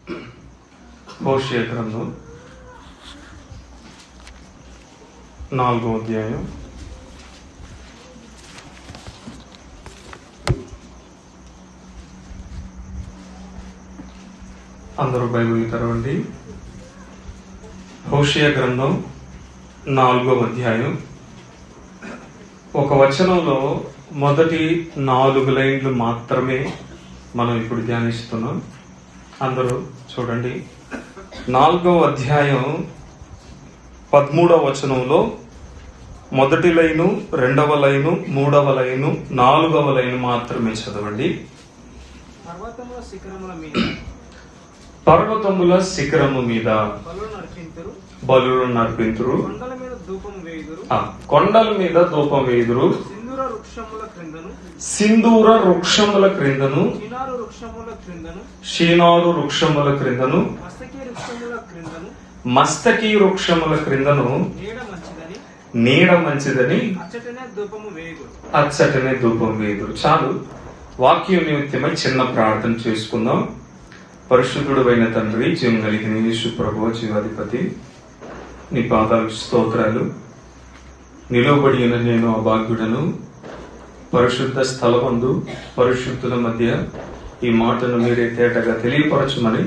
హోషేయ గ్రంథం 4వ అధ్యాయం అందరూ బైబిల్ తెరవండి. హోషేయ గ్రంథం 4వ అధ్యాయం ఒక వచనంలో మొదటి 4 లైన్లు మాత్రమే మనం ఇప్పుడు ధ్యానిస్తున్నాం. అందరూ చూడండి. 4వ అధ్యాయం 13వ వచనంలో మొదటి లైను, 2వ లైను, 3వ లైను, 4వ లైను మాత్రమే చదవండి. పర్వతముల శిఖరము మీద బలులను నర్పింతురు, కొండల మీద ధూపం వేయుదురు, సింధూర వృక్షముల క్రిందను, షీనారు వృక్షముల క్రిందను, మస్తకి వృక్షముల క్రిందను నీడ మంచిదని అచ్చటనే ధూపం వేయుదురు. చాలు. వాక్యం నిమిత్తమై చిన్న ప్రార్థన చేసుకుందాం. పరిశుద్ధుడు అయిన తండ్రి, జీవం కలిగిన యేసు ప్రభువా, జీవాధిపతి, నీ పాదాలకు స్తోత్రాలు. నిలువబడిన నేను అభాగ్యుడను. పరిశుద్ధ స్థలమందు పరిశుద్ధుల మధ్య ఈ మాటను మీరే తేటగా తెలియపరచమని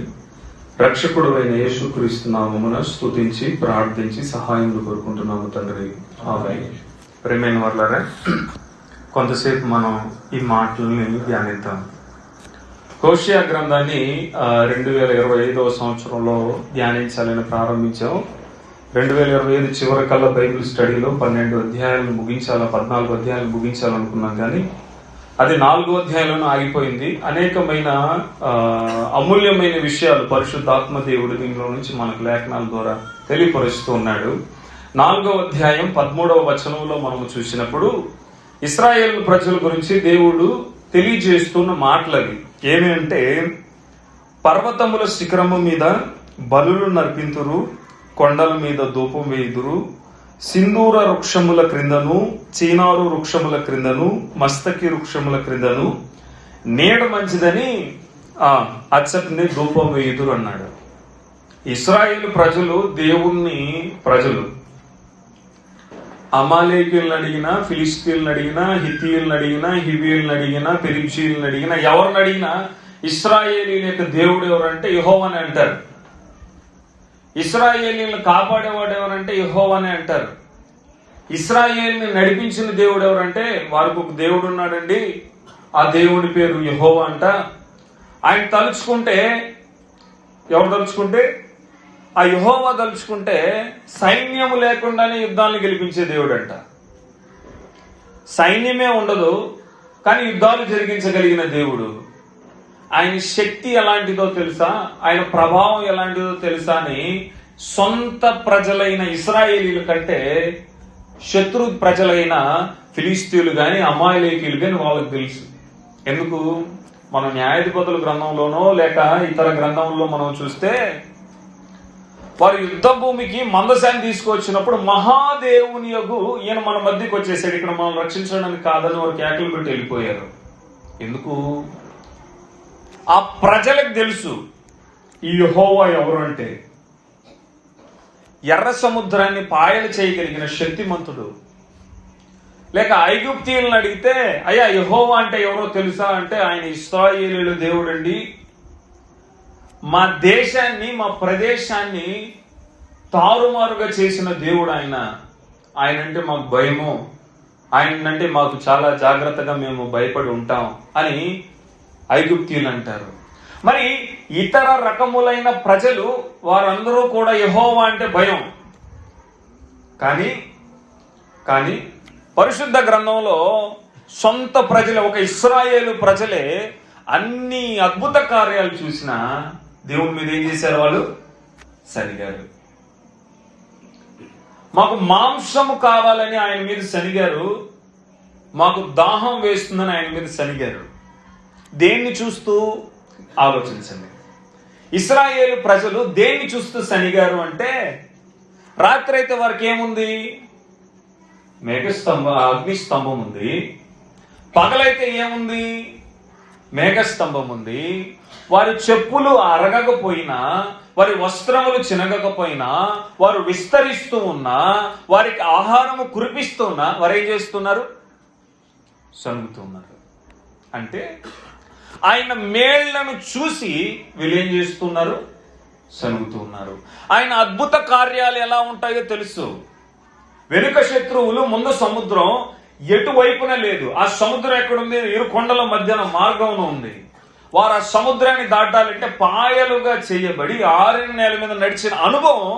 రక్షకుడు అయిన యేసుక్రీస్తు నామమున స్తుతించి ప్రార్థించి సహాయం కోరుకుంటున్నాము తండ్రి. ఆమేన్. ప్రియమైన వారలారా, కొంతసేపు మనం ఈ మాటలని ధ్యానిద్దాం. హోషేయ గ్రంథాన్ని 2025వ సంవత్సరంలో ధ్యానించాలని ప్రారంభించాం. 2025 చివరి కల్లా బైబిల్ స్టడీలో 12 అధ్యాయాలను ముగించాలా, 14 అధ్యాయాలు ముగించాలనుకున్నాం, కానీ అది 4వ అధ్యాయంలోనే ఆగిపోయింది. అనేకమైన అమూల్యమైన విషయాలు పరిశుద్ధాత్మ దేవుడు దీనిలో నుంచి మనకు లేఖనాల ద్వారా తెలియపరుస్తూ ఉన్నాడు. 4వ అధ్యాయం 13వ వచనంలో మనము చూసినప్పుడు ఇశ్రాయేలు ప్రజల గురించి దేవుడు తెలియజేస్తున్న మాటలవి ఏమి అంటే, పర్వతముల శిఖరము మీద బలులు నర్పింతురు, కొండల మీద ధూపం వేయుదురు, సింధూర వృక్షముల క్రిందను, చీనారు వృక్షముల క్రిందను, మస్తకి వృక్షముల క్రిందను నీడ మంచిదని అచ్చటిని ధూపం వేయుదురు అన్నాడు. ఇశ్రాయేలు ప్రజలు దేవుణ్ణి ప్రజలు. అమాలేకీయులను అడిగినా, ఫిలిస్తీన్లను అడిగినా, హిత్తీయులను అడిగినా, హివీయులను అడిగినా, పెరిజీయులను అడిగినా, ఎవరిని అడిగినా ఇశ్రాయేలీల యొక్క దేవుడు ఎవరంటే యెహోవా అని అంటారు. ఇశ్రాయేలీలను కాపాడేవాడు ఎవరంటే యెహోవా అని అంటారు. ఇశ్రాయేల్ని నడిపించిన దేవుడు ఎవరంటే వారికి ఒక దేవుడు ఉన్నాడండి, ఆ దేవుడి పేరు యెహోవా అంట. ఆయన తలుచుకుంటే, ఎవరు తలుచుకుంటే, ఆ యెహోవా తలుచుకుంటే సైన్యము లేకుండానే యుద్ధాలను గెలిపించే దేవుడు అంట. సైన్యమే ఉండదు కానీ యుద్ధాలు జరిగించగలిగిన దేవుడు. ఆయన శక్తి ఎలాంటిదో తెలుసా, ఆయన ప్రభావం ఎలాంటిదో తెలుసా అని సొంత ప్రజలైన ఇశ్రాయేలీల కంటే శత్రు ప్రజలైన ఫిలిస్తీయులు గాని, అమాలేకీయులు గాని వాళ్ళకి తెలుసు. ఎందుకు? మనం న్యాయాధిపతుల గ్రంథంలోనో లేక ఇతర గ్రంథంలో మనం చూస్తే వారు యుద్ధ భూమికి మందసాన్ని తీసుకొచ్చినప్పుడు మహాదేవుని యొగు ఈయన మన మధ్యకి వచ్చేసాడు, ఇక్కడ మనం రక్షించడానికి కాదని వారు కేకలు పెట్టి వెళ్ళిపోయారు. ఎందుకు? ఆ ప్రజలకు తెలుసు ఈ యెహోవా ఎవరు అంటే. ఎర్ర సముద్రాన్ని పాయలు చేయగలిగిన శక్తిమంతుడు. లేక ఐగుప్తీయులను అడిగితే, అయ్యా యెహోవా అంటే ఎవరో తెలుసా అంటే, ఆయన ఇశ్రాయేలీయుల దేవుడండి, మా దేశాన్ని, మా ప్రదేశాన్ని తారుమారుగా చేసిన దేవుడు ఆయన. ఆయన అంటే మాకు భయము, ఆయన అంటే మాకు చాలా జాగ్రత్తగా మేము భయపడి ఉంటాం అని ఐగుప్తీయులు అంటారు. మరి ఇతర రకములైన ప్రజలు వారందరూ కూడా యెహోవా అంటే భయం. కానీ పరిశుద్ధ గ్రంథంలో సొంత ప్రజలే, ఒక ఇశ్రాయేలు ప్రజలే అన్ని అద్భుత కార్యాలు చూసిన దేవుని మీద ఏం చేశారు? వాళ్ళు సనిగారు. మాకు మాంసము కావాలని ఆయన మీద సనిగారు, మాకు దాహం వేస్తుందని ఆయన మీద సనిగారు. దేన్ని చూస్తూ ఆలోచించండి. ఇశ్రాయేలు ప్రజలు దేన్ని చూస్తూ సనిగారు అంటే, రాత్రి అయితే వారికి ఏముంది? మేఘస్తంభం, అగ్నిస్తంభం ఉంది. పగలైతే ఏముంది? మేఘస్తంభం ఉంది. వారి చెప్పులు అరగకపోయినా, వారి వస్త్రములు చినగకపోయినా, వారు విస్తరిస్తూ ఉన్నా, వారికి ఆహారము కురిపిస్తూ ఉన్నా, వారు ఏం చేస్తున్నారు? సణుగుతూ ఉన్నారు. అంటే ఆయన మేళ్లను చూసి వీళ్ళు ఏం చేస్తున్నారు? సణుగుతూ ఉన్నారు. ఆయన అద్భుత కార్యాలు ఎలా ఉంటాయో తెలుసు. వెనుక శత్రువులు, ముందు సముద్రం, ఎటువైపున లేదు. ఆ సముద్రం ఎక్కడుంది? ఇరు కొండల మధ్యన మార్గంలో ఉంది. వారు ఆ సముద్రాన్ని దాటాలంటే పాయలుగా చేయబడి ఆరిన నేల మీద నడిచిన అనుభవం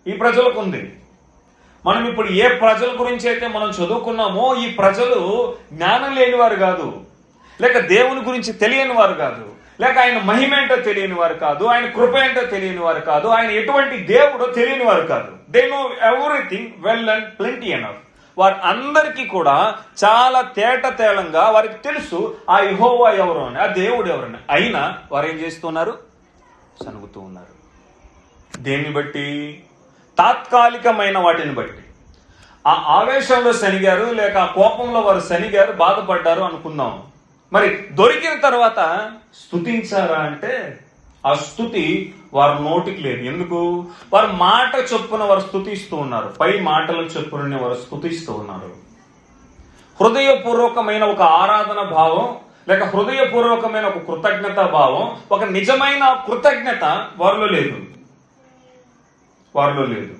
ఈ ప్రజలకు ఉంది. మనం ఇప్పుడు ఏ ప్రజల గురించి అయితే మనం చదువుకున్నామో, ఈ ప్రజలు జ్ఞానం లేని వారు కాదు, లేక దేవుని గురించి తెలియని వారు కాదు, లేక ఆయన మహిమ ఏంటో తెలియని వారు కాదు, ఆయన కృప ఏంటో తెలియని వారు కాదు, ఆయన ఎటువంటి దేవుడో తెలియని వారు కాదు. They know everything well and plenty enough. వారు అందరికీ కూడా చాలా తేటతేలంగా వారికి తెలుసు ఆ యెహోవా ఎవరు అని, ఆ దేవుడు ఎవరని. అయినా వారు ఏం చేస్తున్నారు? సణుగుతూ ఉన్నారు. దేన్ని బట్టి? తాత్కాలికమైన వాటిని బట్టి. ఆ ఆవేశంలో శనిగారు, లేక ఆ కోపంలో వారు శనిగారు, బాధపడ్డారు అనుకుందాం. మరి దొరికిన తర్వాత స్తుతించారా అంటే ఆ స్తుతి వారి నోటికి లేదు. ఎందుకు? వారు మాట చొప్పున వారు స్తుతిస్తూ ఉన్నారు. పై మాటల చొప్పున వారు స్తుతిస్తూ ఉన్నారు. హృదయపూర్వకమైన ఒక ఆరాధన భావం, లేక హృదయపూర్వకమైన ఒక కృతజ్ఞత భావం, ఒక నిజమైన కృతజ్ఞత వారిలో లేదు.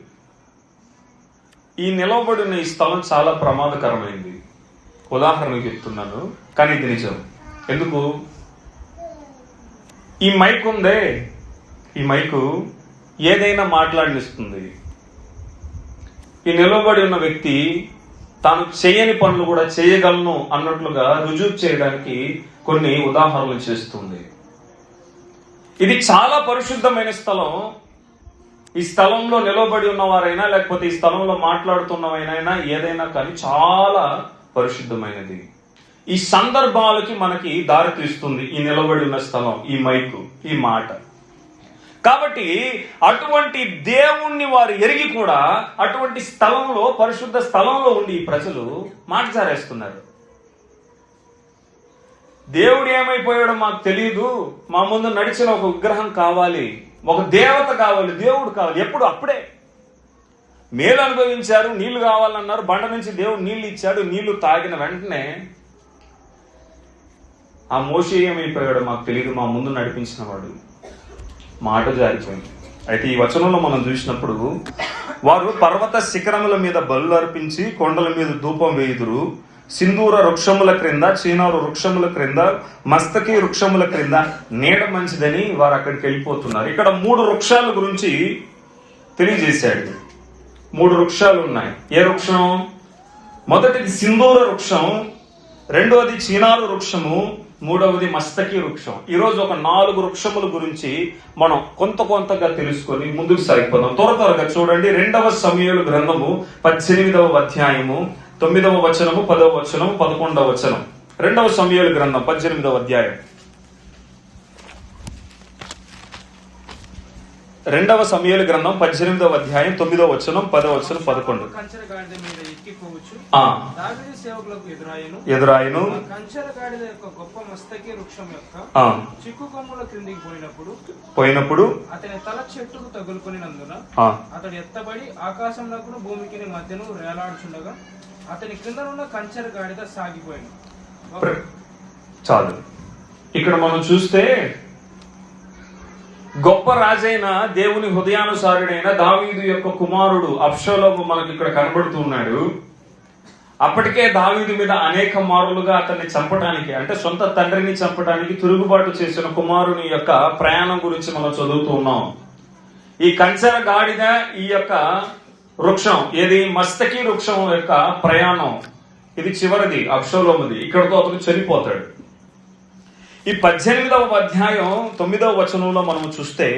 ఈ నిలవబడిన ఈ స్థలం చాలా ప్రమాదకరమైంది. ఉదాహరణకు చెప్తున్నాను, కానీ ఇది నిజం. ఎందుకు? ఈ మైక్ ఉందే, ఈ మైకు ఏదైనా మాట్లాడనిస్తుంది. ఈ నిలబడి ఉన్న వ్యక్తి తాను చేయని పనులు కూడా చేయగలను అన్నట్లుగా రుజువు చేయడానికి కొన్ని ఉదాహరణలు చేస్తుంది. ఇది చాలా పరిశుద్ధమైన స్థలం. ఈ స్థలంలో నిలబడి ఉన్నవారైనా, లేకపోతే ఈ స్థలంలో మాట్లాడుతున్నవైనా, ఏదైనా కానీ చాలా పరిశుద్ధమైనది. ఈ సందర్భాలకి మనకి దారి తీస్తుంది ఈ నిలబడి ఉన్న స్థలం, ఈ మైకు, ఈ మాట. కాబట్టి అటువంటి దేవుణ్ణి వారు ఎరిగి కూడా అటువంటి స్థలంలో, పరిశుద్ధ స్థలంలో ఉండి ఈ ప్రజలు మాట జారేస్తున్నారు. దేవుడు ఏమైపోయాడో మాకు తెలియదు, మా ముందు నడిచిన ఒక విగ్రహం కావాలి, ఒక దేవత కావాలి, దేవుడు కావాలి. ఎప్పుడు? అప్పుడే మేలు అనుభవించారు, నీళ్లు కావాలన్నారు, బండ నుంచి దేవుడు నీళ్లు ఇచ్చాడు, నీళ్లు తాగిన వెంటనే ఆ మోషే ఏమైపోయాడో మాకు తెలియదు, మా ముందు నడిపించిన వాడు, మాట జారిపోయింది. అయితే ఈ వచనంలో మనం చూసినప్పుడు వారు పర్వత శిఖరముల మీద బలులు అర్పించి కొండల మీద ధూపం వేయుదురు, సింధూర వృక్షముల క్రింద, చీనారు వృక్షముల క్రింద, మస్తకి వృక్షముల క్రింద నీడ మంచిదని వారు అక్కడికి వెళ్ళిపోతున్నారు. ఇక్కడ 3 వృక్షాల గురించి తెలియజేశాడు. 3 వృక్షాలు ఉన్నాయి. ఏ వృక్షం? మొదటిది సింధూర వృక్షం, రెండవది చీనారు వృక్షము, మూడవది మస్తకి వృక్షం. ఈరోజు ఒక 4 వృక్షముల గురించి మనం కొంతగా తెలుసుకొని ముందుకు సాగిపోదాం. త్వరగా చూడండి. 2వ సమూయేలు గ్రంథము 18వ అధ్యాయము 9వ వచనము, 10వ వచనము, 11వ వచనం. 2వ సమూయేలు గ్రంథం 18వ అధ్యాయం 2వ సమూయేలు గ్రంథం 18వ అధ్యాయం 9వ వచనం, 10వ వచనం, 11. ఎదురాయను పోయినప్పుడు అతని తల చెట్టుకు తగులుకొనినందున అతడు ఎత్తబడి ఆకాశంలో భూమికి మధ్యను వేలాడుచుండగా అతని కింద ఉన్న కంచెర గాడిద సాగిపోయింది. చాలు. ఇక్కడ మనం చూస్తే గొప్ప రాజైన దేవుని హృదయానుసారుడైన దావీదు యొక్క కుమారుడు అబ్షాలోము మనకి ఇక్కడ కనబడుతూ ఉన్నాడు. అప్పటికే దావీదు మీద అనేక మారులుగా అతన్ని చంపడానికి, అంటే సొంత తండ్రిని చంపడానికి తిరుగుబాటు చేసిన కుమారుని యొక్క ప్రయాణం గురించి మనం చదువుతూ ఉన్నాం. ఈ కంచెర గాడిద, ఈ యొక్క వృక్షం, ఏది మస్తకి వృక్షం యొక్క ప్రయాణం, ఇది చివరిది అబ్షాలోముది. ఇక్కడతో అతను చనిపోతాడు. ఈ 18వ అధ్యాయం 9వ వచనంలో మనం చూస్తే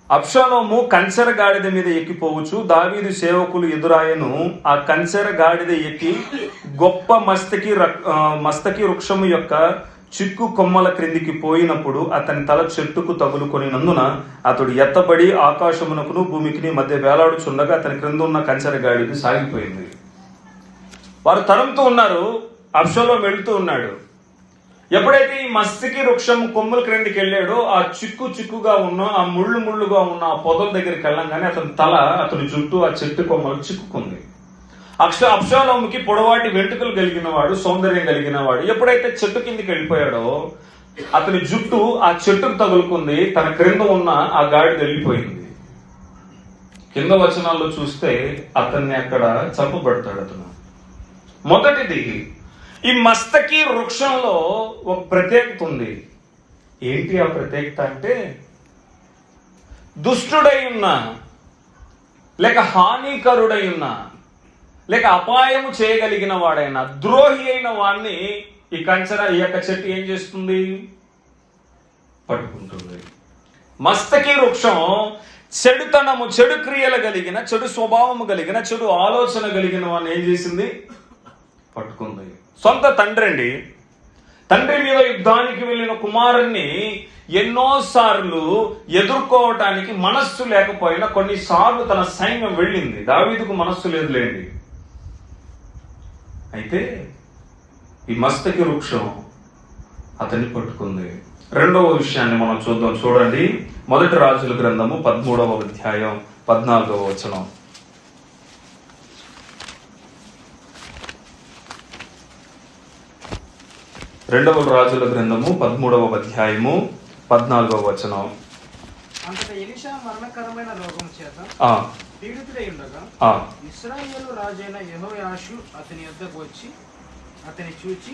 అబ్షాలోము కంచెర గాడిద మీద ఎక్కిపోవచ్చు, దావీదు సేవకులు ఎదురాయను ఆ కంచెర గాడిద ఎక్కి గొప్ప మస్తకి వృక్షము యొక్క చిక్కు కొమ్మల క్రిందికి పోయినప్పుడు అతని తల చెట్టుకు తగులుకొనినందున అతడు ఎత్తబడి ఆకాశమునకును భూమికి మధ్య వేలాడుచుండగా అతని క్రింద ఉన్న కంచెర గాడిద సాగిపోయింది. వారు తరంతో ఉన్నారు. అబ్షాలోము వెళ్తూ ఉన్నాడు. ఎప్పుడైతే ఈ మస్తకి వృక్షం కొమ్ముల క్రిందికి వెళ్ళాడో ఆ చిక్కుగా ఉన్న, ఆ ముళ్ళుగా ఉన్న ఆ పొదల దగ్గరికి వెళ్ళంగానే అతని తల, అతని జుట్టు ఆ చెట్టు కొమ్మలు చిక్కుకుంది. అబ్షాలోముకి పొడవాటి వెంట్రుకలు కలిగిన వాడు, సౌందర్యం కలిగిన వాడు. ఎప్పుడైతే చెట్టు కిందికి వెళ్ళిపోయాడో అతని జుట్టు ఆ చెట్టుకు తగులుకుంది, తన క్రింద ఉన్న ఆ గాడిద వెళ్ళిపోయింది. కింద వచనాల్లో చూస్తే అతన్ని అక్కడ చంపబడతాడు అతను. మొదటిది, ఈ మస్తకి వృక్షంలో ఒక ప్రత్యేకత ఉంది. ఏంటి ఆ ప్రత్యేకత అంటే, దుష్టుడై ఉన్న, లేక హానికరుడై ఉన్న, లేక అపాయము చేయగలిగిన వాడైన, ద్రోహి అయిన వాడిని ఈ యొక్క చెట్టు ఏం చేస్తుంది? పట్టుకుంటుంది. మస్తకి వృక్షం చెడుతనము, చెడు క్రియలు కలిగిన, చెడు స్వభావము కలిగిన, చెడు ఆలోచన కలిగిన వాడిని ఏం చేసింది? పట్టుకుంది. సొంత తండ్రి అండి. తండ్రి మీద యుద్ధానికి వెళ్ళిన కుమారుణ్ణి ఎన్నోసార్లు ఎదుర్కోవటానికి మనస్సు లేకపోయినా కొన్నిసార్లు తన సైన్యం వెళ్ళింది. దావీదుకు మనస్సు లేదులేండి. అయితే ఈ మస్తకి వృక్షం అతన్ని పట్టుకుంది. రెండవ విషయాన్ని మనం చూద్దాం. చూడండి, మొదటి రాజుల గ్రంథము 13వ అధ్యాయం 14వ వచనం. రెండవ రాజుల గ్రంథము 13వ అధ్యాయము 14వ వచనం. అంతటా ఎలీషా మరణకరమైన రోగం చేత పీడితుడై ఉండగా ఇశ్రాయేలు రాజైన యెహోయాషు అతని యొద్దకు వచ్చి అతని చూచి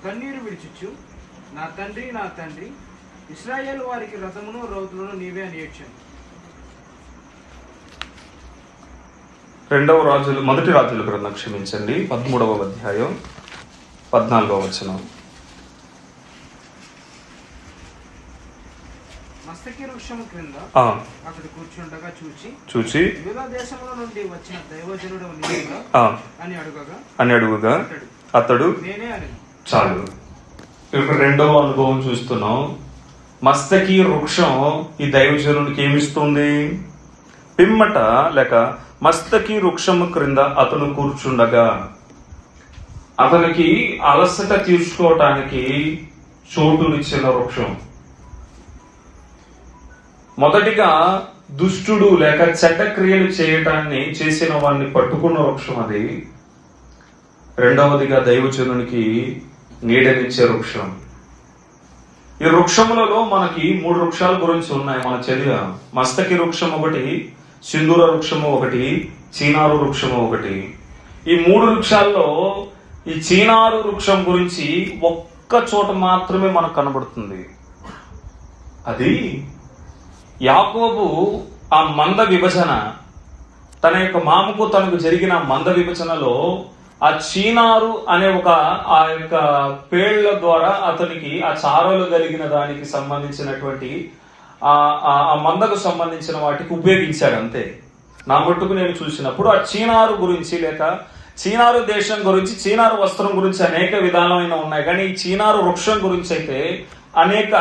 కన్నీరు విడిచుచు, నా తండ్రి, నా తండ్రి, ఇశ్రాయేలు వారికి రథమును రౌతులను నీవే అని ఏడ్చాను. మొదటి రాజుల గ్రంథం క్షమించండి 13వ అధ్యాయం 14వ వచనం. మస్తకి వృక్షము క్రింద అతడు కూర్చుండగా చూచి యూదా దేశంలో నుండి వచ్చిన దైవజనుడు నీవేనా అని అడుగగా అతడు నేనే అని. చాలు. ఇప్పుడు రెండవ అనుభవం చూస్తున్నాం. మస్తకి వృక్షం ఈ దైవజనుడికి ఏమిస్తుంది? పిమ్మట లేక మస్తకి వృక్షము క్రింద అతను కూర్చుండగా అతనికి అలసట తీర్చుకోవటానికి చోటునిచ్చిన వృక్షం. మొదటిగా దుష్టుడు లేక చెడ్డ క్రియలు చేయటాన్ని చేసిన వాడిని పట్టుకున్న వృక్షం అది. రెండవదిగా దైవజనునికి నీడనిచ్చే వృక్షం. ఈ వృక్షములలో మనకి 3 వృక్షాల గురించి ఉన్నాయి. మనం చదివాం. మస్తకి వృక్షం ఒకటి, సింధూర వృక్షము ఒకటి, చీనారు వృక్షము ఒకటి. ఈ 3 వృక్షాల్లో ఈ చీనారు వృక్షం గురించి ఒక్క చోట మాత్రమే మనకు కనబడుతుంది. అది యాకోబు ఆ మంద విభజన, తన యొక్క మామకు తనకు జరిగిన మంద విభజనలో ఆ చీనారు అనే ఆ యొక్క పేళ్ల ద్వారా అతనికి ఆ చారలు కలిగిన దానికి సంబంధించినటువంటి ఆ మందకు సంబంధించిన వాటికి ఉపయోగించాడు అంతే. నా మట్టుకు నేను చూసినప్పుడు ఆ చీనారు గురించి లేక చీనారు దేశం గురించి, చీనారు వస్త్రం గురించి అనేక విధాలమైన ఉన్నాయి. కానీ ఈ చీనారు వృక్షం గురించి అయితే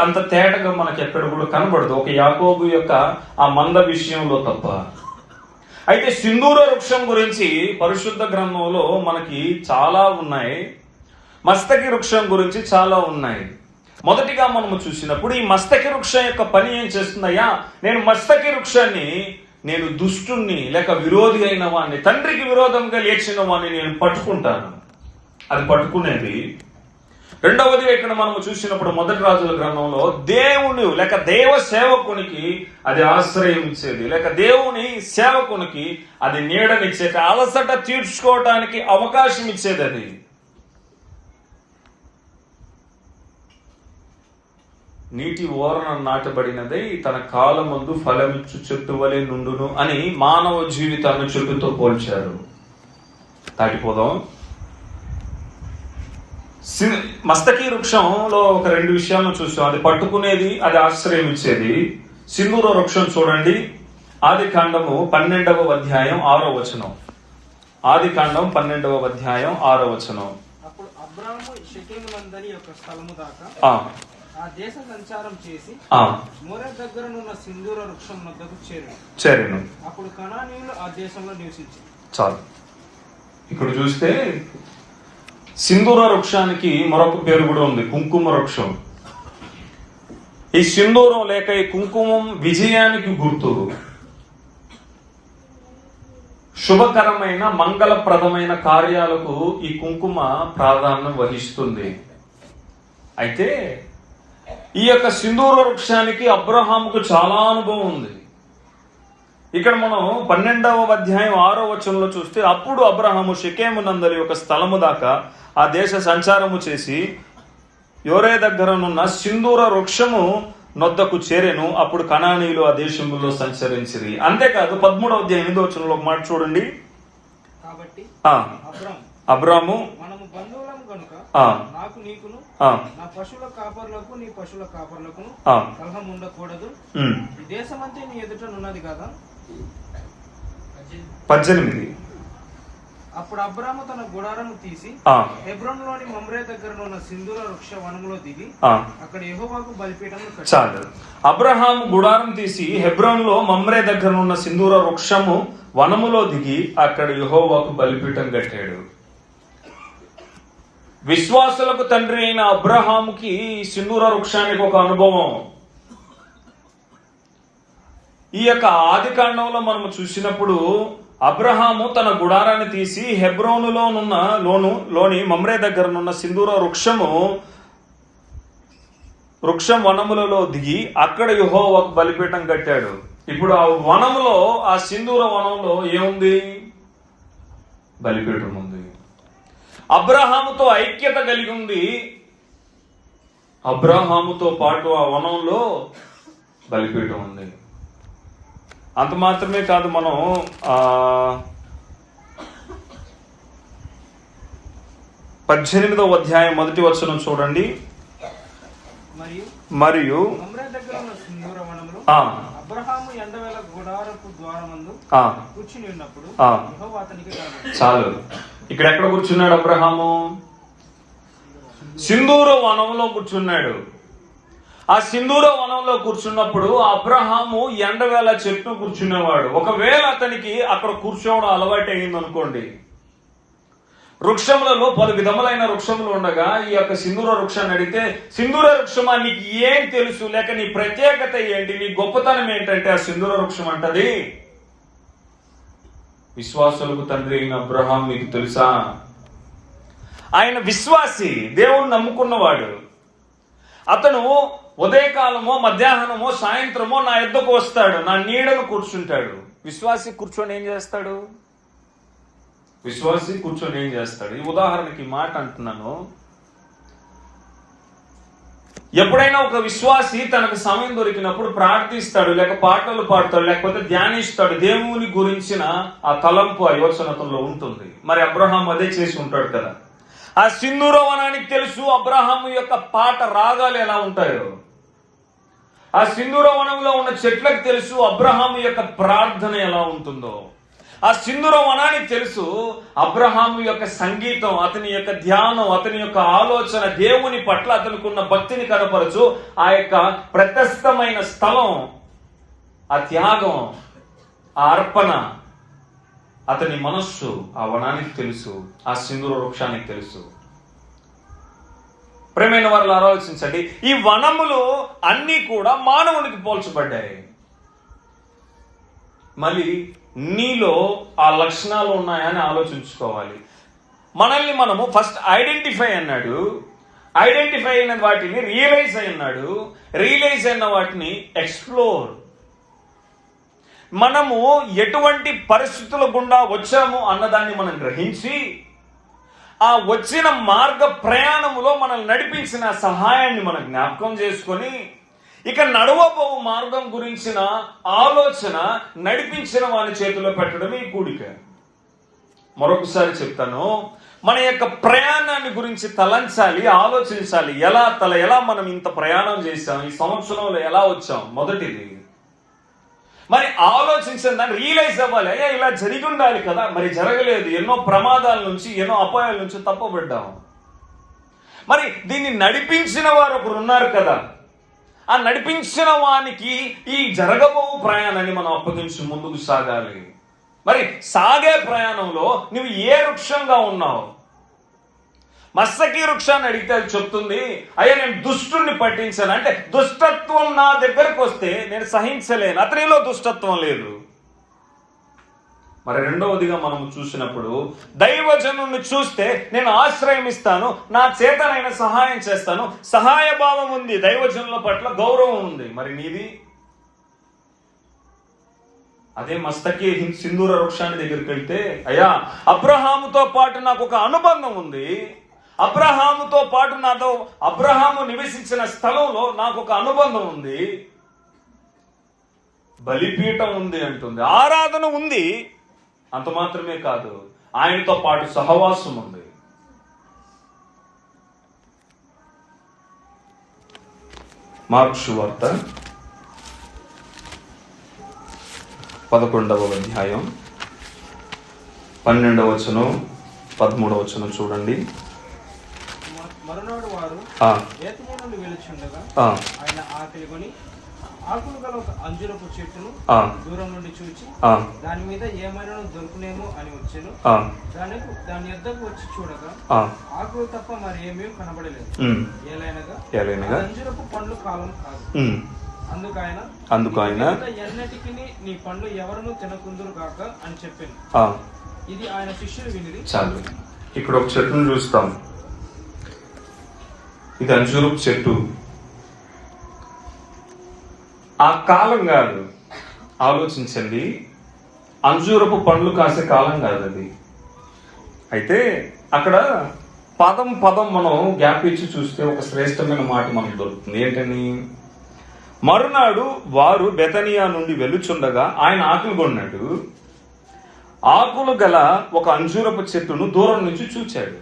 అంత తేటగా మనకి ఎక్కడ కూడా కనబడదు, ఒక యాకోబు యొక్క ఆ మంద విషయంలో తప్ప. అయితే సింధూర వృక్షం గురించి పరిశుద్ధ గ్రంథంలో మనకి చాలా ఉన్నాయి. మస్తకి వృక్షం గురించి చాలా ఉన్నాయి. మొదటిగా మనము చూసినప్పుడు ఈ మస్తకి వృక్షం యొక్క పని ఏం చేస్తుందయ్యా? నేను మస్తకి వృక్షాన్ని, నేను దుష్టుణ్ణి లేక విరోధి అయిన వాడిని, తండ్రికి విరోధంగా లేచిన వాడిని నేను పట్టుకుంటాను. అది పట్టుకునేది. రెండవదిగా ఇక్కడ మనము చూసినప్పుడు మొదటి రాజుల గ్రంథంలో దేవుని లేక దేవ సేవకునికి అది ఆశ్రయం ఇచ్చేది, లేక దేవుని సేవకునికి అది నీడనిచ్చేది, అలసట తీర్చుకోవటానికి అవకాశం ఇచ్చేది. అది నీటి ఓరన నాటబడినదై తన కాలమందు ఫలమిచ్చు చెట్టు వలె నుండును అని మానవ జీవితాన్ని చెట్టుతో పోల్చారు. దాటిపోదాం. మస్తకి వృక్షంలో ఒక 2 విషయాలను చూసాం. అది పట్టుకునేది, అది ఆశ్రయం ఇచ్చేది. సింధూర వృక్షం చూడండి, ఆదికాండము 12వ అధ్యాయం 6వ వచనం. ఆదికాండం 12వ అధ్యాయం 6వ వచనం. అప్పుడు అబ్రాము షెకెమునందరి యొక్క స్థలము దాకా ఆ దేశ సంచారం చేసి మోరే దగ్గరనున్న సింధూర వృక్షం వద్దకు చేరెను. అప్పుడు కనానీయులు ఆ దేశంలో నివసించారు. చాలు. ఇక్కడ చూస్తే సింధూర వృక్షానికి మరొక పేరు కూడా ఉంది, కుంకుమ వృక్షం. ఈ సింధూరం లేక ఈ కుంకుమం విజయానికి గుర్తు. శుభకరమైన మంగళప్రదమైన కార్యాలకు ఈ కుంకుమ ప్రాధాన్యం వహిస్తుంది. అయితే ఈ యొక్క సింధూర వృక్షానికి అబ్రహాముకు చాలా అనుభవం ఉంది. ఇక్కడ మనం 12వ అధ్యాయం 6వ వచనంలో చూస్తే, అప్పుడు అబ్రహాము షెకెము నందలి ఒక స్థలము దాకా ఆ దేశ సంచారము చేసి యోరే దగ్గరనున్న సింధూర వృక్షము నొద్దకు చేరెను. అప్పుడు కనానీయులు ఆ దేశంలో సంచరించిరి. అంతేకాదు 13వ అధ్యాయం 8వ వచనంలో ఒక మాట చూడండి. కాబట్టి అబ్రాము మనము బంధువులం కనుక నాకు నీకును నా పశువుల కాపర్లకు నీ పశువుల కాపర్లకు కలహం ఉండకూడదు, ఈ దేశమంతా నీ ఎదుట ఉన్నది కదా. 18. అప్పుడు అబ్రాము తన గుడారము తీసి హెబ్రోనులోని మమ్రే దగ్గర ఉన్న సింధూర వృక్ష వనములో దిగి అక్కడ యెహోవాకు బలిపీఠం కట్టాడు. చాలు. అబ్రహాము గుడారం తీసి హెబ్రోన్లో మమ్రే దగ్గర ఉన్న సింధూర వృక్షము వనములో దిగి అక్కడ యెహోవాకు బలిపీఠం కట్టాడు. విశ్వాసులకు తండ్రి అయిన అబ్రహాముకి సింధూర వృక్షానికి ఒక అనుభవం. ఈ యొక్క ఆది కాండంలో మనము చూసినప్పుడు అబ్రహాము తన గుడారాన్ని తీసి హెబ్రోనులోని మమ్రే దగ్గరనున్న సింధూర వృక్షం వనములలో దిగి అక్కడ యెహోవాకు బలిపీఠం కట్టాడు. ఇప్పుడు ఆ వనములో, ఆ సింధూర వనంలో ఏముంది? బలిపీఠం ఉంది. అబ్రహాముతో ఐక్యత కలిగి ఉంది. అబ్రహాముతో పాటు ఆ వనంలో బలిపీఠం ఉంది. అంత మాత్రమే కాదు, మనం 18వ అధ్యాయం 1వ వచనం చూడండి. మరియు అబ్రహాము ఎండవేళ గుడారపు ద్వారమందు కూర్చుని ఉన్నప్పుడు యెహోవా అతనికి కనబడ్డాడు. చాలు. ఇక్కడ ఎక్కడ కూర్చున్నాడు అబ్రహాము? సింధూర వనంలో కూర్చున్నాడు. ఆ సింధూర వనంలో కూర్చున్నప్పుడు అబ్రహాము ఎండవేళ చెట్టు కూర్చునేవాడు. ఒకవేళ అతనికి అక్కడ కూర్చోవడం అలవాటు అయింది అనుకోండి, వృక్షములలో పలు విధములైన వృక్షములు ఉండగా ఈ యొక్క సింధూర వృక్షాన్ని అడిగితే, సింధూర వృక్షమా నీకు ఏం తెలుసు, లేక నీ ప్రత్యేకత ఏంటి, నీ గొప్పతనం ఏంటంటే ఆ సింధూర వృక్షం అంటది, విశ్వాసులకు తండ్రి అయిన అబ్రహాం మీకు తెలుసా? ఆయన విశ్వాసి, దేవుణ్ణి నమ్ముకున్నవాడు. అతను ఉదయకాలమో మధ్యాహ్నమో సాయంత్రమో నా యొద్దకు వస్తాడు, నా నీడను కూర్చుంటాడు. విశ్వాసి కూర్చొని ఏం చేస్తాడు? ఈ ఉదాహరణకి మాట అంటున్నాను. ఎప్పుడైనా ఒక విశ్వాసి తనకు సమయం దొరికినప్పుడు ప్రార్థిస్తాడు, లేక పాటలు పాడతాడు, లేకపోతే ధ్యానిస్తాడు. దేవుని గురించిన ఆ తలంపు, ఆ యోచనలో ఉంటుంది. మరి అబ్రహాం అదే చేసి ఉంటాడు కదా. ఆ సింధూర వనానికి తెలుసు అబ్రహాము యొక్క పాట రాగాలు ఎలా ఉంటాయో. ఆ సింధూర వనంలో ఉన్న చెట్లకు తెలుసు అబ్రహాము యొక్క ప్రార్థన ఎలా ఉంటుందో. ఆ సింధూర వనానికి తెలుసు అబ్రహాము యొక్క సంగీతం, అతని యొక్క ధ్యానం, అతని యొక్క ఆలోచన, దేవుని పట్ల అతనికున్న భక్తిని కనపరచు ఆ యొక్క ప్రశస్తమైన స్థలం, ఆ త్యాగం, ఆ అర్పణ, అతని మనస్సు ఆ వనానికి తెలుసు, ఆ సింధూర వృక్షానికి తెలుసు. ప్రేమైన వారు ఆలోచించండి, ఈ వనములు అన్నీ కూడా మానవునికి పోల్చబడ్డాయి. మళ్ళీ నీలో ఆ లక్షణాలు ఉన్నాయని ఆలోచించుకోవాలి. మనల్ని మనము ఫస్ట్ ఐడెంటిఫై అన్నాడు, ఐడెంటిఫై అయిన వాటిని రియలైజ్ అన్నాడు, రియలైజ్ అయిన వాటిని ఎక్స్ప్లోర్. మనము ఎటువంటి పరిస్థితుల గుండా వచ్చాము అన్నదాన్ని మనం గ్రహించి, ఆ వచ్చిన మార్గ ప్రయాణములో మనల్ని నడిపించిన సహాయాన్ని మనం జ్ఞాపకం చేసుకొని, ఇక నడవబోవు మార్గం గురించిన ఆలోచన నడిపించిన వాని చేతిలో పెట్టడం ఈ కూడిక. మరొకసారి చెప్తాను, మన యొక్క ప్రయాణాన్ని గురించి తలంచాలి, ఆలోచించాలి. ఎలా మనం ఇంత ప్రయాణం చేశాం, ఈ సంవత్సరంలో ఎలా వచ్చాం. మొదటిది మరి ఆలోచించిన దాన్ని రియలైజ్ అవ్వాలి. అయ్యా ఇలా జరిగి ఉండాలి కదా, మరి జరగలేదు. ఎన్నో ప్రమాదాల నుంచి, ఎన్నో అపాయాల నుంచి తప్పబడ్డాం. మరి దీన్ని నడిపించిన వారు ఒకరు ఉన్నారు కదా, ఆ నడిపించిన వానికి ఈ జరగబో ప్రయాణాన్ని మనం అప్పగించి ముందుకు సాగాలి. మరి సాగే ప్రయాణంలో నువ్వు ఏ వృక్షంగా ఉన్నావు? మస్తకి వృక్షాన్ని అడిగితే అది చెప్తుంది, అయ్యా నేను దుష్టుణ్ణి పట్టించాను. అంటే దుష్టత్వం నా దగ్గరకు వస్తే నేను సహించలేను, అతనిలో దుష్టత్వం లేదు. మరి రెండవదిగా మనం చూసినప్పుడు దైవజనుణ్ణి చూస్తే నేను ఆశ్రయం ఇస్తాను, నా చేతనైన సహాయం చేస్తాను, సహాయ భావం ఉంది, దైవజనుల పట్ల గౌరవం ఉంది. మరి నీది? అదే మస్తకి సింధూర వృక్షాన్ని దగ్గరికి వెళ్తే, అయ్యా అబ్రహాముతో పాటు నాకు ఒక అనుబంధం ఉంది, అబ్రహాముతో పాటు నాతో అబ్రహాము నివసించిన స్థలంలో నాకు ఒక అనుబంధం ఉంది, బలిపీఠం ఉంది అంటుంది, ఆరాధన ఉంది. అంత మాత్రమే కాదు, ఆయనతో పాటు సహవాసం ఉంది. మార్కు సువార్త 11వ అధ్యాయం 12వ వచనం 13వ వచనం చూడండి. మరునాడు వారు బేతనియ నుండి వెలుచుండగా ఆయన ఆకలి కొని ఆకులు గల ఒక అంజూరపు చెట్టును దూరం నుండి చూచి దాని మీద ఏమైనా దొరుకునేమో అని వచ్చాను. దాని యొద్దకు వచ్చి చూడగా ఆకులు తప్ప మరి ఏమీ కనబడలేదు. ఏలైనగా అంజూరపు పండ్లు కాలం కాదు. అందుకు ఆయన ఎన్నటికి నీ పండ్లు ఎవరునూ తినకుందురు కాక అని చెప్పింది. ఇది ఆయన శిష్యులు వినిది. చాలు, ఇక్కడ ఒక చెట్టును చూస్తాం. ఇది అంజూరపు చెట్టు. ఆ కాలం కాదు, ఆలోచించండి, అంజూరపు పండ్లు కాసే కాలం కాదు అది. అయితే అక్కడ పదం మనం గ్యాప్ ఇచ్చి చూస్తే ఒక శ్రేష్టమైన మాట మనకు దొరుకుతుంది. ఏంటని? మరునాడు వారు బెతనియా నుండి వెలుచుండగా ఆయన ఆకులు కొన్నాడు, ఆకులు గల ఒక అంజూరపు చెట్టును దూరం నుంచి చూచాడు.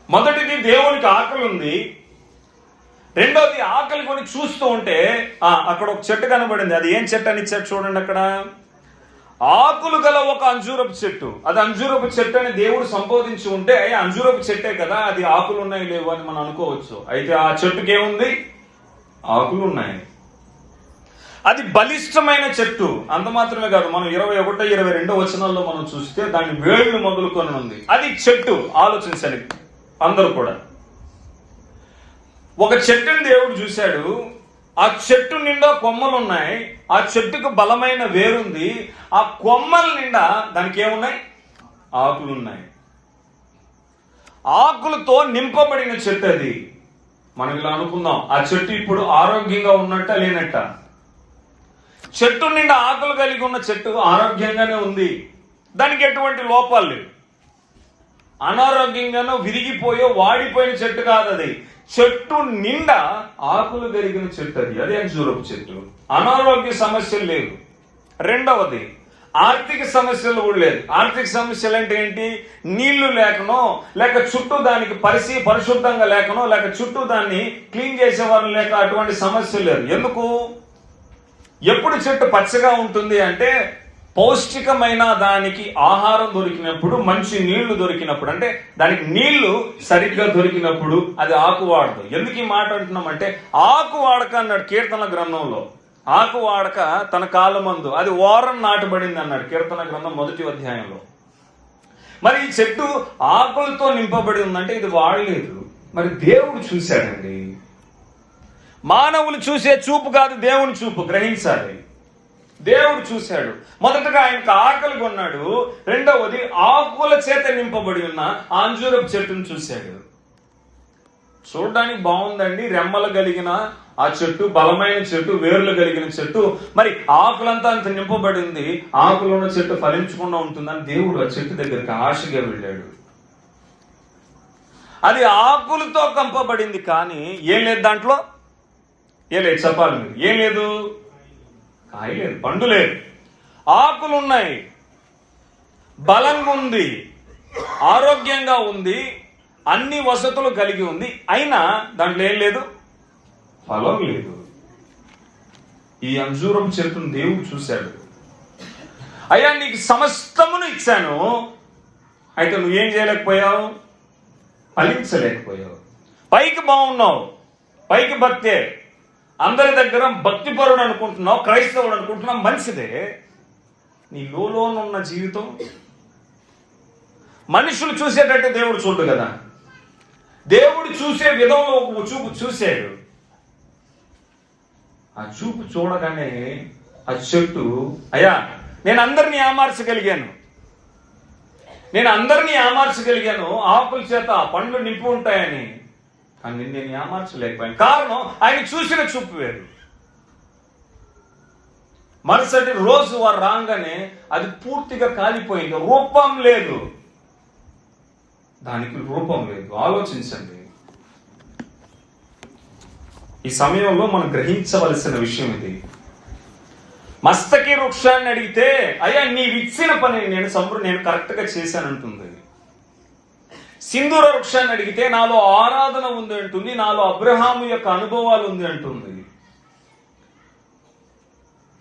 మొదటిది దేవునికి ఆకలి ఉంది, రెండోది ఆకలి కొని చూస్తూ ఉంటే అక్కడ ఒక చెట్టు కనబడింది. అది ఏం చెట్టు అని ఇచ్చాడు చూడండి. అక్కడ ఆకులు గల ఒక అంజూరపు చెట్టు. అది అంజూరపు చెట్టు అని దేవుడు సంబోధించి ఉంటే అంజూరపు చెట్టే కదా, అది ఆకులు ఉన్నాయి లేవు అని మనం అనుకోవచ్చు. అయితే ఆ చెట్టుకి ఏముంది? ఆకులు ఉన్నాయి. అది బలిష్టమైన చెట్టు. అంత మాత్రమే కాదు, మనం 21, 22 వచనాల్లో మనం చూస్తే దాని వేళ్లు మొదలుకొని ఉంది. అది చెట్టు. ఆలోచించండి అందరూ కూడా. ఒక చెట్టుని దేవుడు చూశాడు, ఆ చెట్టు నిండా కొమ్మలు ఉన్నాయి, ఆ చెట్టుకు బలమైన వేరుంది, ఆ కొమ్మల నిండా దానికి ఏమున్నాయి? ఆకులు ఉన్నాయి. ఆకులతో నింపబడిన చెట్టు అది. మనం ఇలా అనుకుందాం, ఆ చెట్టు ఇప్పుడు ఆరోగ్యంగా ఉన్నట్ట లేనట్ట? చెట్టు నిండా ఆకులు కలిగి ఉన్న చెట్టు ఆరోగ్యంగానే ఉంది, దానికి ఎటువంటి లోపాలు లేవు. అనారోగ్యంగానో విరిగిపోయో వాడిపోయిన చెట్టు కాదు అది. చెట్టు నిండా ఆకులు కలిగిన చెట్టు అది. అదే అంజూరపు చెట్టు. అనారోగ్య సమస్యలు లేవు. రెండవది, ఆర్థిక సమస్యలు కూడా లేదు. ఆర్థిక సమస్యలు అంటే ఏంటి? నీళ్లు లేకనో, లేక చుట్టూ దానికి పరిశుద్ధంగా లేకనో, లేక చుట్టూ దాన్ని క్లీన్ చేసేవారు లేక అటువంటి సమస్యలు లేదు. ఎందుకు? ఎప్పుడు చెట్టు పచ్చగా ఉంటుంది అంటే పౌష్టికమైన దానికి ఆహారం దొరికినప్పుడు, మంచి నీళ్లు దొరికినప్పుడు, అంటే దానికి నీళ్లు సరిగ్గా దొరికినప్పుడు అది ఆకు వాడదు. ఎందుకు ఈ మాట అంటున్నామంటే, ఆకు వాడక అన్నాడు కీర్తన గ్రంథంలో. ఆకు వాడక తన కాలమందు అది ఓరం నాటబడింది అన్నాడు కీర్తన గ్రంథం 1వ అధ్యాయంలో. మరి ఈ చెట్టు ఆకులతో నింపబడి ఉందంటే ఇది వాడలేదు. మరి దేవుడు చూశాడండి. మానవులు చూసే చూపు కాదు దేవుని చూపు, గ్రహించాలి. దేవుడు చూశాడు. మొదటగా ఆయనకు ఆకలి కొన్నాడు, రెండవది ఆకుల చేత నింపబడి ఉన్న అంజూరపు చెట్టును చూశాడు. చూడడానికి బాగుందండి, రెమ్మలు కలిగిన ఆ చెట్టు, బలమైన చెట్టు, వేర్లు కలిగిన చెట్టు. మరి ఆకులంతా అంత నింపబడి ఉంది, ఆకులు ఉన్న చెట్టు ఫలించకుండా ఉంటుందని దేవుడు ఆ చెట్టు దగ్గరికి ఆశగా వెళ్ళాడు. అది ఆకులతో కంపబడింది, కానీ ఏం లేదు దాంట్లో. ఏం లేదు, చెప్పాలి మీరు. ఏం లేదు? కాయ లేదు, పండు లేదు. ఆకులు ఉన్నాయి, బలంగా ఉంది, ఆరోగ్యంగా ఉంది, అన్ని వసతులు కలిగి ఉంది. అయినా దాంట్లో ఏం లేదు? ఫలం లేదు. ఈ అంజూరం చెట్టును దేవుడు చూశాడు. అయ్యా నీకు సమస్తమును ఇచ్చాను, అయితే నువ్వేం చేయలేకపోయావు? ఫలించలేకపోయావు. పైకి బాగున్నావు, పైకి భక్తే, అందరి దగ్గర భక్తిపరుడు అనుకుంటున్నావు, క్రైస్తవుడు అనుకుంటున్నావు, మంచిదే. నీ లోనున్న జీవితం మనుషులు చూసేటట్టు దేవుడు చూడు కదా. దేవుడు చూసే విధంలో ఒక చూపు చూశాడు. ఆ చూపు చూడగానే ఆ చెట్టు, అయ్యా నేను అందరినీ ఏమార్చగలిగాను, ఆకుల చేత పండ్లు నింపి ఉంటాయని, కానీ నేను ఏమార్చలేకపోయాను. కారణం ఆయన చూసిన చూపు వేరు. మరుసటి రోజు వారు రాగానే అది పూర్తిగా కాలిపోయింది, రూపం లేదు, దానికి రూపం లేదు. ఆలోచించండి, ఈ సమయంలో మనం గ్రహించవలసిన విషయం ఇది. మస్తకి వృక్షాన్ని అడిగితే, అయ్యా నీవిచ్చిన పని నేను కరెక్ట్గా చేశానంటుంది. సింధూర వృక్షాన్ని అడిగితే నాలో ఆరాధన ఉంది అంటుంది, నాలో అబ్రహాము యొక్క అనుభవాలు ఉంది అంటుంది.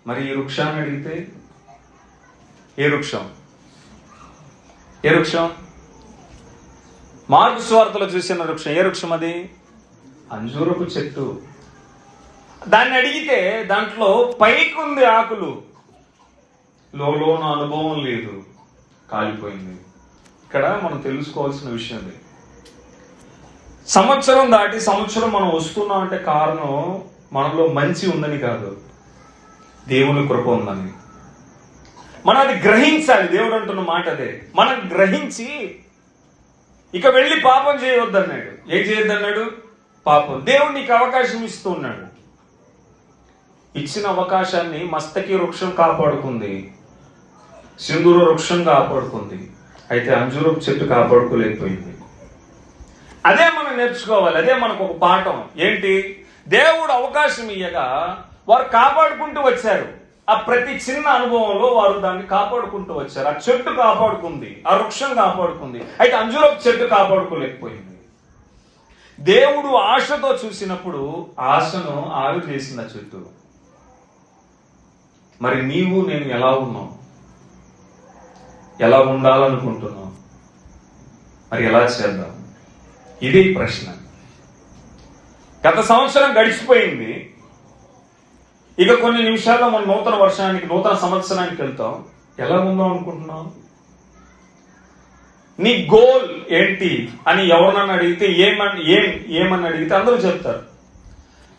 మరి ఈ వృక్షాన్ని అడిగితే ఏ వృక్షం? మార్కు సువార్తలో చూసిన వృక్షం ఏ వృక్షం? అది అంజూరపు చెట్టు. దాన్ని అడిగితే దాంట్లో పైకి ఉంది ఆకులు, లోన అనుభవం లేదు, కాలిపోయింది. ఇక్కడ మనం తెలుసుకోవాల్సిన విషయం అది. సంవత్సరం దాటి సంవత్సరం మనం వస్తున్నాం అంటే కారణం మనలో మంచి ఉందని కాదు, దేవుని కృప ఉందని. మనం అది గ్రహించాలి. దేవుడు అంటున్న మాట అదే. మనం గ్రహించి ఇక వెళ్ళి పాపం చేయవద్దన్నాడు. ఏం చేయొద్దన్నాడు? పాపం. దేవుడు నీకు అవకాశం ఇస్తూ ఉన్నాడు. ఇచ్చిన అవకాశాన్ని మస్తకి వృక్షం కాపాడుకుంది, సింధూర వృక్షం కాపాడుకుంది, అయితే అంజూరపు చెట్టు కాపాడుకోలేకపోయింది. అదే మనం నేర్చుకోవాలి. అదే మనకు ఒక పాఠం. ఏంటి? దేవుడు అవకాశం ఇయ్యగా వారు కాపాడుకుంటూ వచ్చారు. ఆ ప్రతి చిన్న అనుభవంలో వారు దాన్ని కాపాడుకుంటూ వచ్చారు. ఆ చెట్టు కాపాడుకుంది, ఆ వృక్షం కాపాడుకుంది, అయితే అంజూరపు చెట్టు కాపాడుకోలేకపోయింది. దేవుడు ఆశతో చూసినప్పుడు ఆశను ఆరు చేసిన చెట్టు. మరి నీవు నేను ఎలా ఉన్నావు? ఎలా ఉండాలనుకుంటున్నావు? మరి ఎలా చేద్దాం? ఇదే ప్రశ్న. గత సంవత్సరం గడిచిపోయింది. ఇక కొన్ని నిమిషాల్లో మనం నూతన సంవత్సరానికి వెళ్తాం. ఎలా ఉందాం అనుకుంటున్నాం? నీ గోల్ ఏంటి అని ఎవరినన్నా అడిగితే ఏమని అడిగితే అందరూ చెప్తారు.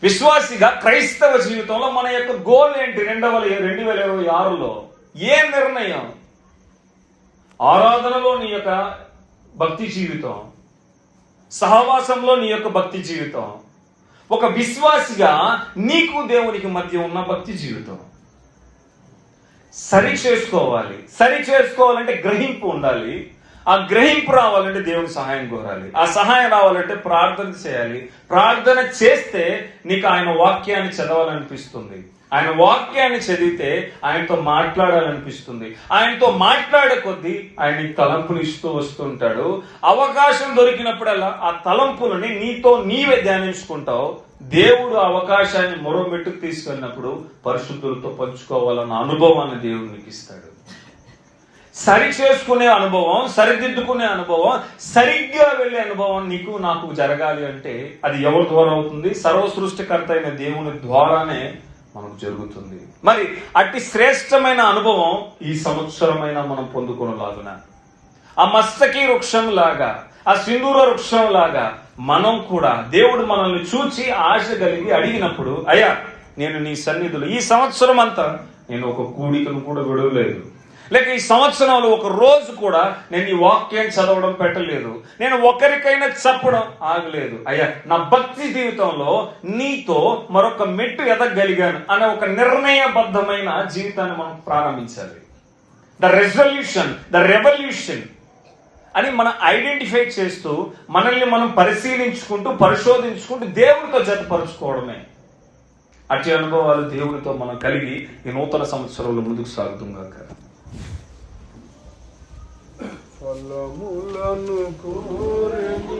విశ్వాసిగా క్రైస్తవ జీవితంలో మన యొక్క గోల్ ఏంటి? 2026లో ఏ నిర్ణయం? ఆరాధనలో నీ యొక్క భక్తి జీవితం, సహవాసంలో నీ యొక్క భక్తి జీవితం, ఒక విశ్వాసిగా నీకు దేవునికి మధ్య ఉన్న భక్తి జీవితం సరి చేసుకోవాలంటే గ్రహింపు ఉండాలి. ఆ గ్రహింపు రావాలంటే దేవుని సహాయం కోరాలి. ఆ సహాయం రావాలంటే ప్రార్థన చేయాలి. ప్రార్థన చేస్తే నీకు ఆయన వాక్యాన్ని చదవాలనిపిస్తుంది. ఆయన వాక్యాన్ని చదివితే ఆయనతో మాట్లాడాలనిపిస్తుంది. ఆయనతో మాట్లాడే కొద్దీ ఆయన తలంపులు ఇస్తూ వస్తుంటాడు. అవకాశం దొరికినప్పుడల్లా ఆ తలంపులని నీతో నీవే ధ్యానించుకుంటావు. దేవుడు అవకాశాన్ని మరో మెట్టుకు తీసుకెళ్ళినప్పుడు పరిశుద్ధులతో పంచుకోవాలన్న అనుభవాన్ని దేవుడు నీకు ఇస్తాడు. సరి చేసుకునే అనుభవం, సరిదిద్దుకునే అనుభవం, సరిగ్గా వెళ్ళే అనుభవం నీకు నాకు జరగాలి అంటే అది ఎవరి ద్వారా అవుతుంది? సర్వ సృష్టికర్త అయిన దేవుని ద్వారానే మనకు జరుగుతుంది. మరి అట్టి శ్రేష్టమైన అనుభవం ఈ సంవత్సరమైనా మనం పొందుకునేలాగున ఆ మస్తకి వృక్షం లాగా, ఆ సింధూర వృక్షం లాగా మనం కూడా దేవుడు మనల్ని చూచి ఆశ కలిగి అడిగినప్పుడు, అయ్యా నేను నీ సన్నిధిలో ఈ సంవత్సరం అంతా నేను ఒక కూడికను కూడా విడవలేదు, లేక ఈ సంవత్సరంలో ఒక రోజు కూడా నేను ఈ వాక్యం చదవడం పెట్టలేదు, నేను ఒకరికైనా చెప్పడం ఆగలేదు. అయ్యా నా భక్తి జీవితంలో నీతో మరొక మెట్టు ఎదగలిగాను అనే ఒక నిర్ణయబద్ధమైన జీవితాన్ని మనం ప్రారంభించాలి. ద రెవల్యూషన్ అని మనం ఐడెంటిఫై చేస్తూ మనల్ని మనం పరిశోధించుకుంటూ దేవుడితో జతపరుచుకోవడమే. అట్టి అనుభవాలు దేవుడితో మనం కలిగి ఈ నూతన సంవత్సరంలో ముందుకు సాగుతాం గాక. ఫలములను కోరెను